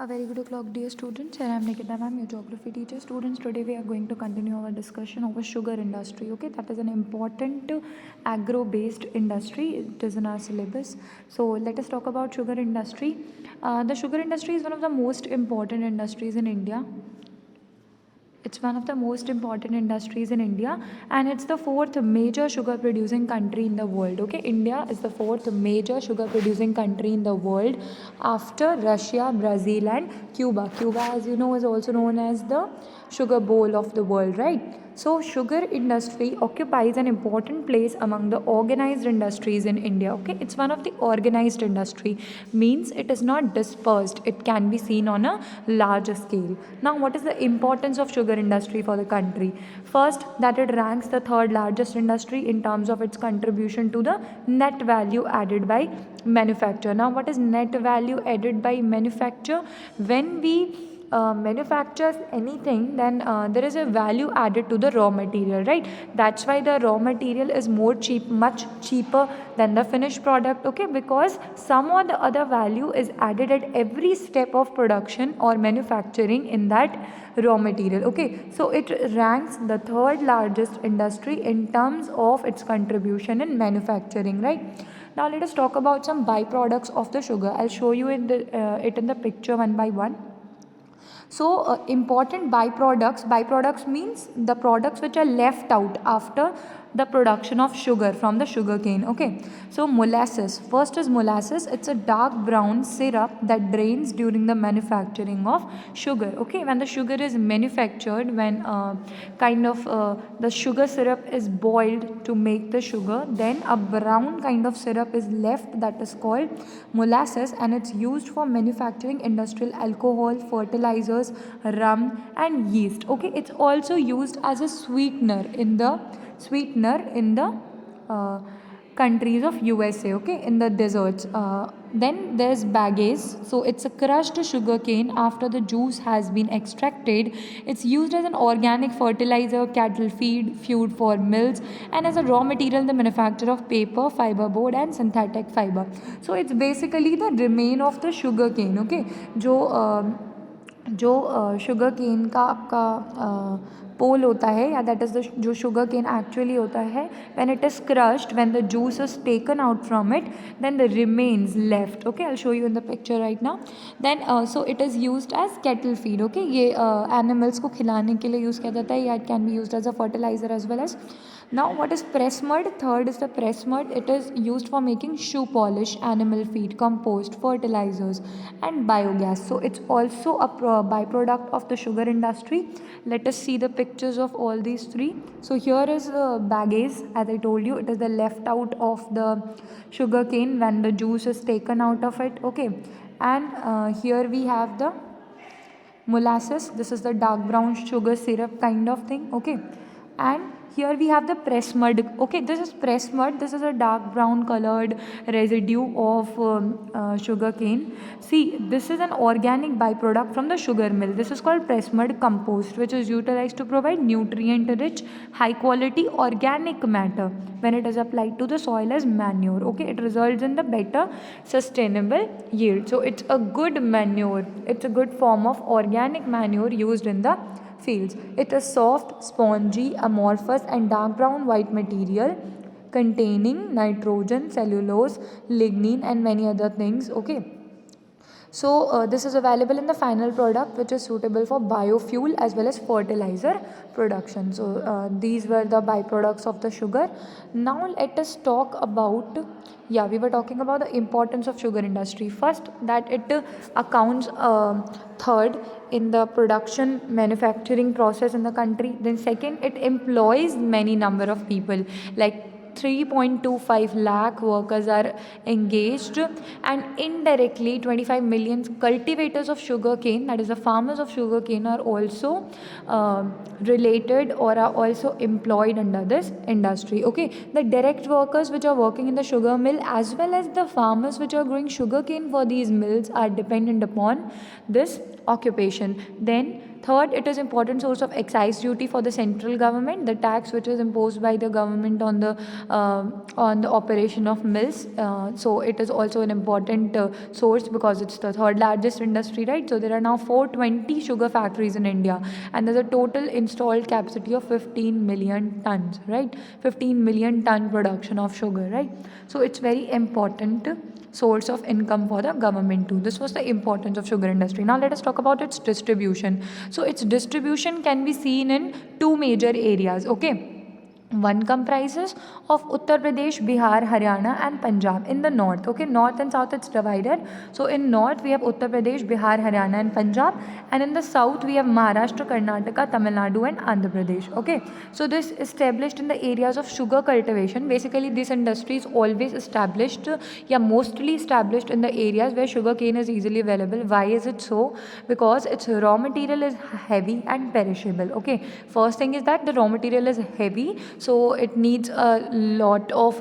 A very good o'clock, dear students, and I'm Nikita ma'am, your geography teacher. Students, today we are going to continue our discussion over sugar industry. Okay, that is an important agro-based industry. It is in our syllabus. So let us talk about sugar industry. The sugar industry is one of the most important industries in India. It's one of the most important industries in India, and it's the fourth major sugar producing country in the world. Okay, India is the fourth major sugar producing country in the world after Russia, Brazil, and Cuba. Cuba, as you know, is also known as the sugar bowl of the world, right? So sugar industry occupies an important place among the organized industries in India. Okay, it's one of the organized industry, means it is not dispersed. It can be seen on a larger scale. Now, what is the importance of sugar industry for the country? First, that it ranks the third largest industry in terms of its contribution to the net value added by manufacture. Now, what is net value added by manufacture? When we manufactures anything, then there is a value added to the raw material, right? That's why the raw material is much cheaper than the finished product. Okay, because some or the other value is added at every step of production or manufacturing in that raw material. Okay, so it ranks the third largest industry in terms of its contribution in manufacturing, right? Now let us talk about some byproducts of the sugar. I'll show you it in the picture one by one. So important byproducts means the products which are left out after the production of sugar from the sugar cane. Okay, so molasses, first is molasses. It's a dark brown syrup that drains during the manufacturing of sugar. Okay, when the sugar is manufactured, when the sugar syrup is boiled to make the sugar, then a brown kind of syrup is left, that is called molasses, and it's used for manufacturing industrial alcohol, fertilizers, rum, and yeast. Okay, it's also used as a sweetener in the countries of USA. Okay, in the deserts. Then there's bagasse. So it's a crushed sugar cane after the juice has been extracted. It's used as an organic fertilizer, cattle feed, fuel for mills, and as a raw material in the manufacture of paper, fiberboard, and synthetic fiber. So it's basically the remain of the sugar cane. Okay, जो sugar cane का आपका पोल होता है, या that is the जो sugar cane actually होता है, when it is crushed, when the juice is taken out from it, then the remains left. Okay, I show you in the picture right now. Then so it is used as cattle feed. Okay, ये animals को खिलाने के लिए use किया जाता है, या it can be used as a fertilizer as well as. Now, what is press mud? Third is the press mud. It is used for making shoe polish, animal feed, compost, fertilizers, and biogas. So it's also a byproduct of the sugar industry. Let us see the pictures of all these three. So here is bagasse. As I told you, it is the left out of the sugar cane when the juice is taken out of it. Okay, and here we have the molasses. This is the dark brown sugar syrup kind of thing. Okay, and here we have the press mud. Okay, this is press mud. This is a dark brown colored residue of sugar cane. See, this is an organic byproduct from the sugar mill. This is called press mud compost, which is utilized to provide nutrient rich, high quality organic matter when it is applied to the soil as manure. Okay, it results in the better sustainable yield. So it's a good manure. It's a good form of organic manure used in the fields. It is soft, spongy, amorphous, and dark brown white material containing nitrogen, cellulose, lignin, and many other things. Okay, so this is available in the final product, which is suitable for biofuel as well as fertilizer production. So these were the byproducts of the sugar. Now let us talk about, we were talking about the importance of sugar industry. First, that it accounts third in the production manufacturing process in the country. Then second, it employs many number of people, like 3.25 lakh workers are engaged, and indirectly 25 million cultivators of sugar cane, that is the farmers of sugar cane, are also related or are also employed under this industry. Okay, the direct workers which are working in the sugar mill as well as the farmers which are growing sugar cane for these mills are dependent upon this occupation. Then Third, it is important source of excise duty for the central government, the tax which is imposed by the government on the operation of mills. So it is also an important source because it's the third largest industry, right? So there are now 420 sugar factories in India, and there's a total installed capacity of 15 million tons, right? 15 million ton production of sugar, right? So it's very important source of income for the government too. This was the importance of sugar industry. Now let us talk about its distribution. So its distribution can be seen in two major areas, okay? One comprises of Uttar Pradesh, Bihar, Haryana and Punjab in the north. Okay, north and south it's divided. So in north we have Uttar Pradesh, Bihar, Haryana and Punjab, and in the south we have Maharashtra, Karnataka, Tamil Nadu and Andhra Pradesh. Okay, so this established in the areas of sugar cultivation. Basically this industry is always established, mostly established in the areas where sugar cane is easily available. Why is it so? Because its raw material is heavy and perishable. Okay, first thing is that the raw material is heavy, so it needs a lot of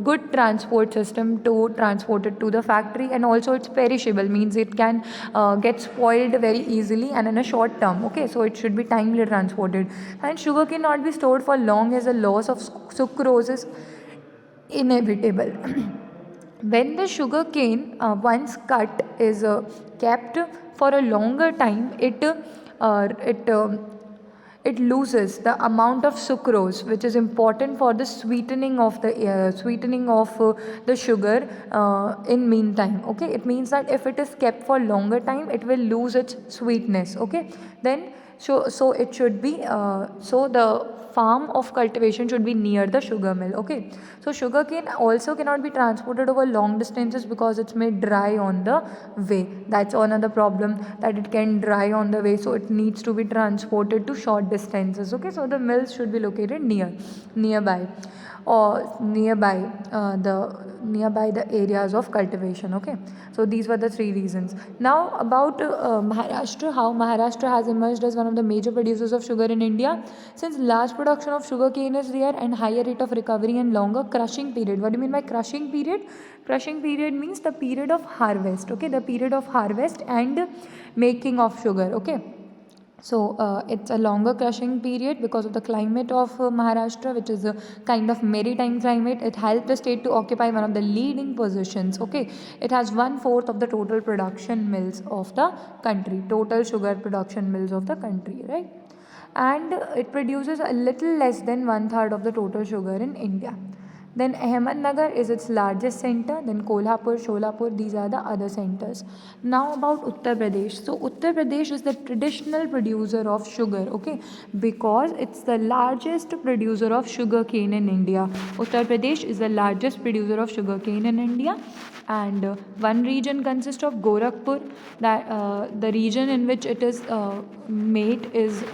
good transport system to transport it to the factory, and also it's perishable, means it can get spoiled very easily and in a short term. Okay, so it should be timely transported, and sugar cannot be stored for long as the loss of sucrose is inevitable. When the sugar cane once cut is kept for a longer time, it loses the amount of sucrose which is important for the sweetening of the sugar in meantime. Okay, it means that if it is kept for longer time, it will lose its sweetness. Okay, then so it should be so the farm of cultivation should be near the sugar mill. Okay, so sugar cane also cannot be transported over long distances because it's made dry on the way. That's another problem, that it can dry on the way, so it needs to be transported to short distances. Okay, so the mills should be located nearby or nearby the areas of cultivation. Okay, so these were the three reasons. Now about Maharashtra, how Maharashtra has emerged as one of the major producers of sugar in India. Since large production of sugar cane is there and higher rate of recovery and longer crushing period. What do you mean by crushing period? Crushing period means the period of harvest. Okay, the period of harvest and making of sugar. Okay, so it's a longer crushing period because of the climate of Maharashtra, which is a kind of maritime climate. It helped the state to occupy one of the leading positions. Okay, it has 1/4 of the total production mills of the country, total sugar production mills of the country, right? And it produces a little less than 1/3 of the total sugar in India. Then Ahmednagar is its largest center, then Kolhapur, Sholapur, these are the other centers. Now about Uttar Pradesh. So Uttar Pradesh is the traditional producer of sugar, okay, because it's the largest producer of sugar cane in India. Uttar Pradesh is the largest producer of sugar cane in India, and one region consists of Gorakhpur. That the region in which it is made is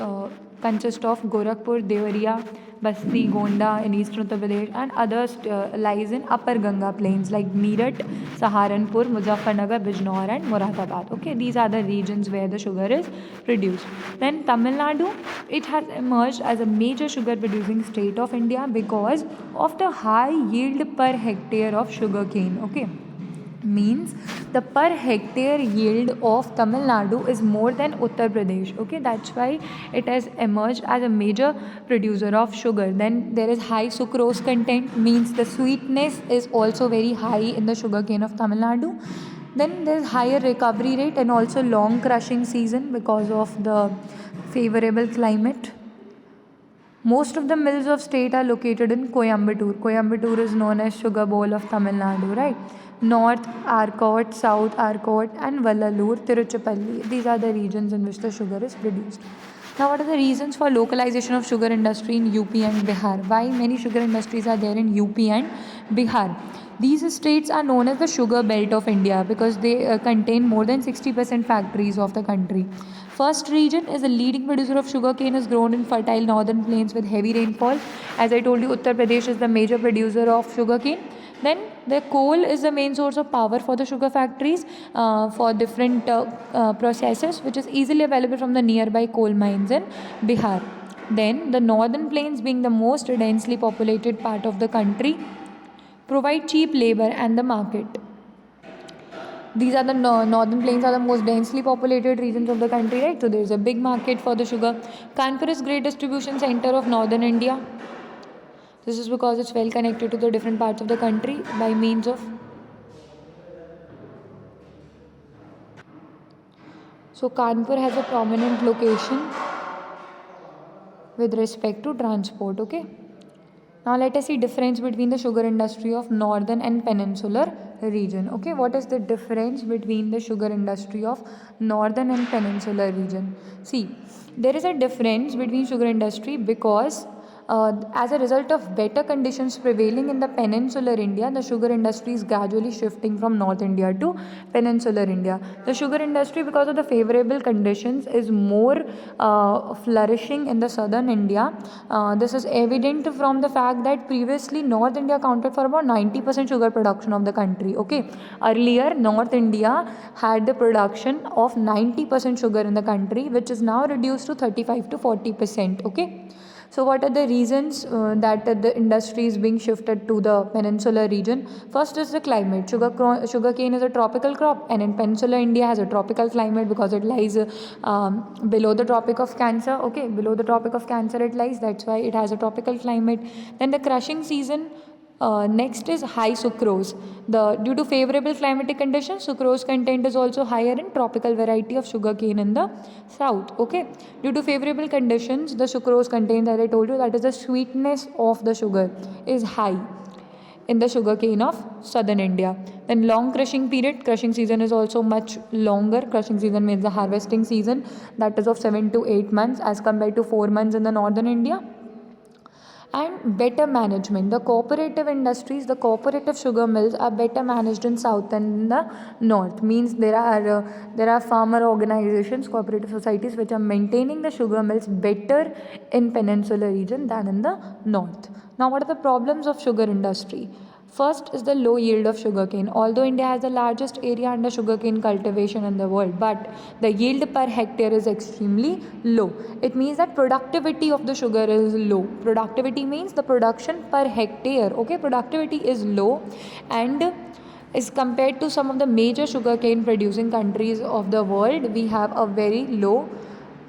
consist of Gorakhpur, Devariya, Basti, Gonda in eastern Uttar Pradesh, and others lies in upper Ganga plains like Meerut, Saharanpur, Muzaffarnagar, Bijnor and Moradabad. Okay, these are the regions where the sugar is produced. Then Tamil Nadu, it has emerged as a major sugar producing state of India because of the high yield per hectare of sugar cane. Okay, means the per hectare yield of Tamil Nadu is more than Uttar Pradesh. Okay, that's why it has emerged as a major producer of sugar. Then there is high sucrose content, means the sweetness is also very high in the sugar cane of Tamil Nadu. Then there is higher recovery rate and also long crushing season because of the favorable climate. Most of the mills of state are located in Coimbatore. Coimbatore is known as sugar bowl of Tamil Nadu, right? North Arcot, South Arcot and Vallalur, Tiruchirappalli. These are the regions in which the sugar is produced. Now what are the reasons for localization of sugar industry in UP and Bihar? Why many sugar industries are there in UP and Bihar? These states are known as the sugar belt of India because they contain more than 60% factories of the country. First region is the leading producer of sugarcane, is grown in fertile northern plains with heavy rainfall. As I told you, Uttar Pradesh is the major producer of sugarcane. Then the coal is the main source of power for the sugar factories for different processes, which is easily available from the nearby coal mines in Bihar. Then the northern plains, being the most densely populated part of the country, provide cheap labor and the market. These are the northern plains are the most densely populated regions of the country, right? So there is a big market for the sugar. Kanpur is great distribution center of northern India. This is because it's well connected to the different parts of the country by means of. So Kanpur has a prominent location with respect to transport. Okay. Now let us see difference between the sugar industry of northern and peninsular region. Okay, what is the difference between the sugar industry of northern and peninsular region? See, there is a difference between sugar industry because as a result of better conditions prevailing in the peninsular India, the sugar industry is gradually shifting from North India to peninsular India. The sugar industry, because of the favorable conditions, is more flourishing in the southern India. This is evident from the fact that previously North India accounted for about 90% sugar production of the country. Okay, earlier North India had the production of 90% sugar in the country, which is now reduced to 35 to 40%. Okay. So what are the reasons that the industry is being shifted to the peninsular region? First is the climate. Sugarcane is a tropical crop, and in peninsular India has a tropical climate because it lies below the Tropic of Cancer. Okay, below the Tropic of Cancer it lies. That's why it has a tropical climate. Then the crushing season. Next is high sucrose. Due to favorable climatic conditions, sucrose content is also higher in tropical variety of sugarcane in the south. Okay, due to favorable conditions, the sucrose content, as I told you, that is the sweetness of the sugar, is high in the sugarcane of southern India. Then long crushing period, crushing season is also much longer. Crushing season means the harvesting season, that is of 7 to 8 months as compared to 4 months in the northern India. And better management. The cooperative industries, the cooperative sugar mills are better managed in south than in the north. Means there are farmer organizations, cooperative societies, which are maintaining the sugar mills better in peninsular region than in the north. Now, what are the problems of sugar industry? First is the low yield of sugarcane. Although India has the largest area under sugarcane cultivation in the world, but the yield per hectare is extremely low. It means that productivity of the sugar is low. Productivity means the production per hectare. Okay, productivity is low, and is compared to some of the major sugarcane producing countries of the world, we have a very low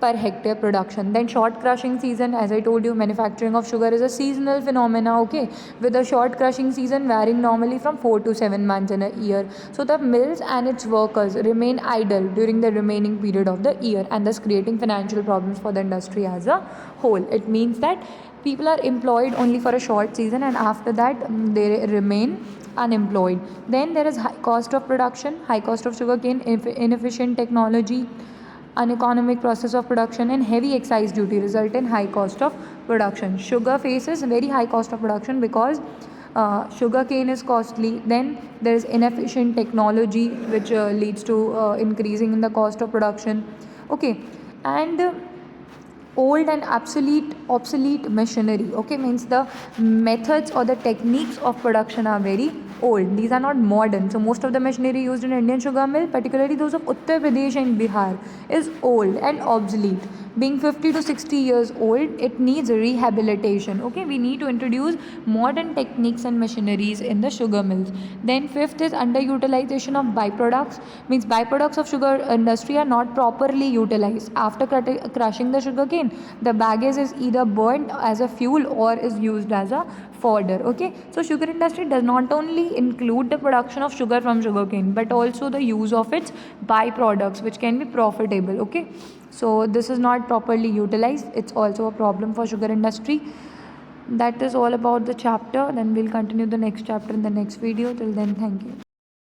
per hectare production. Then short crushing season, as I told you, manufacturing of sugar is a seasonal phenomena, okay, with a short crushing season varying normally from 4 to 7 months in a year. So the mills and its workers remain idle during the remaining period of the year, and thus creating financial problems for the industry as a whole. It means that people are employed only for a short season, and after that they remain unemployed. Then there is high cost of production, high cost of sugarcane, inefficient technology, uneconomic process of production, and heavy excise duty result in high cost of production. Sugar faces very high cost of production because sugarcane is costly. Then there is inefficient technology which leads to increasing in the cost of production. Okay, and old and obsolete machinery. Okay, means the methods or the techniques of production are very old. These are not modern. So most of the machinery used in Indian sugar mill, particularly those of Uttar Pradesh and Bihar, is old and obsolete. Being 50 to 60 years old, it needs rehabilitation. Okay, we need to introduce modern techniques and machineries in the sugar mills. Then fifth is underutilization of byproducts. Means byproducts of sugar industry are not properly utilized. After crushing the sugarcane, the baggage is either burnt as a fuel or is used as a fodder. Okay, so sugar industry does not only include the production of sugar from sugarcane, but also the use of its byproducts, which can be profitable. Okay, so this is not properly utilized. It's also a problem for sugar industry. That is all about the chapter. Then we'll continue the next chapter in the next video. Till then, thank you.